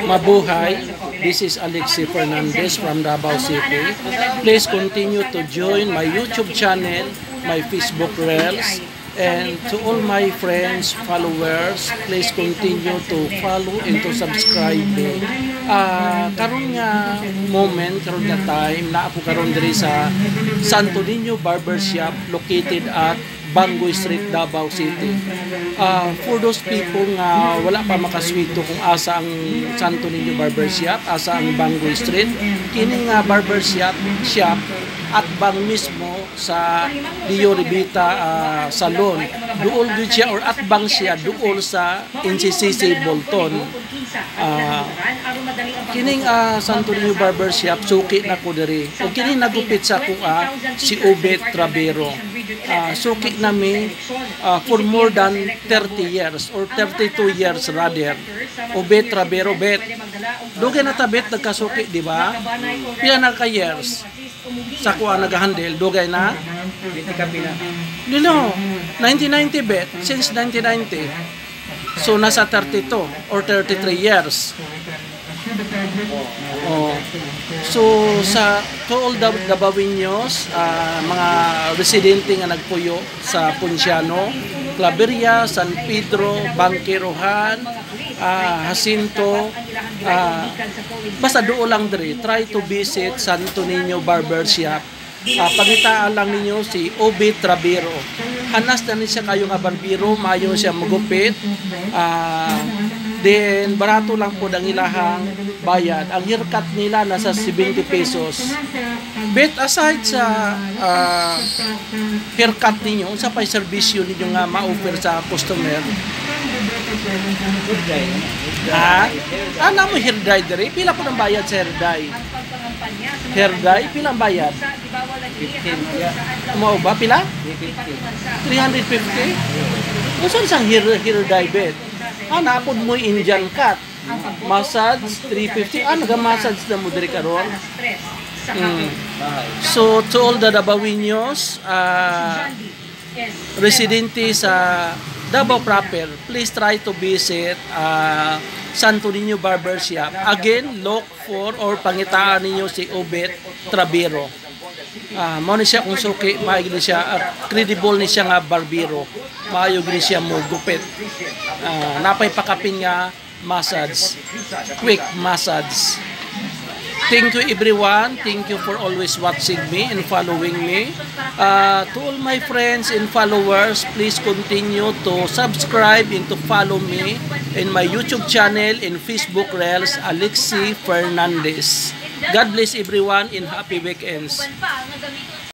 Mabuhay. This is Alexi Fernandez from Davao City. Please continue to join my YouTube channel, my Facebook Reels, and to all my friends, followers, please continue to follow and to subscribe me. Karon nga moment, karon nga time, na ako karon diri sa Santo Niño Barbershop located at Bangoy Street, Davao City. For those people nga wala pa makaswito kung asa ang Santo Niño Barbershop, asa ang Bangoy Street, kini nga barbershop at bang mismo sa Leo Rivita Salon. Duol gud siya or at bang siya duol sa NCCC Bolton. Kining Santo Niño Barbershop suki na ko diri. O kining nagupit sa ko si Obet Trabero. Suki nami for more than 30 years or 32 years rather. Obet Trabero bet. Dugay na tabet nagkasuki, di ba? Pila na ka years sa kuha nag-handle, dugay na? No, 1990 bet, since 1990. So, nasa 32 or 33 years. So, to all the Dabaweños, mga residente nga nagpuyo sa Ponciano, Claveria, San Pedro, Bangkirohan, Jacinto, basta doon lang diri, try to visit Santo Niño Barbershop. Pangitaan lang ninyo si Obet Trabero. Hanas na niya kayo nga barbero, maayo siya magupit. Then barato lang po ang ilahang bayad. Ang haircut nila nasa 70 pesos. But aside sa haircut ninyo, sa pay serbisyo ninyo nga ma-offer sa customer. Ano mo hair dye diri? Pila po ng bayad sa hair dye? Hair dye, pila ang bayad? 15. Mo ba pila? 350. Usan sa hair dye bet? Napod mo Indian cut. Massage 350. Naga-massage na mo diri karon. So to all the Dabaweños, residente sa Davao proper, please try to visit Santo Niño Barbershop. Again, look for or pangitaan ninyo si Obet Trabero. Mao ni siya kung suki, maayog ni siya, credible ni siya nga barbero. Maayog ni siya mo gupit. Napay pakapin nga massage, quick massage. Thank you everyone. Thank you for always watching me and following me. To all my friends and followers, please continue to subscribe and to follow me in my YouTube channel and Facebook Reels, Alexi Fernandez. God bless everyone and happy weekends.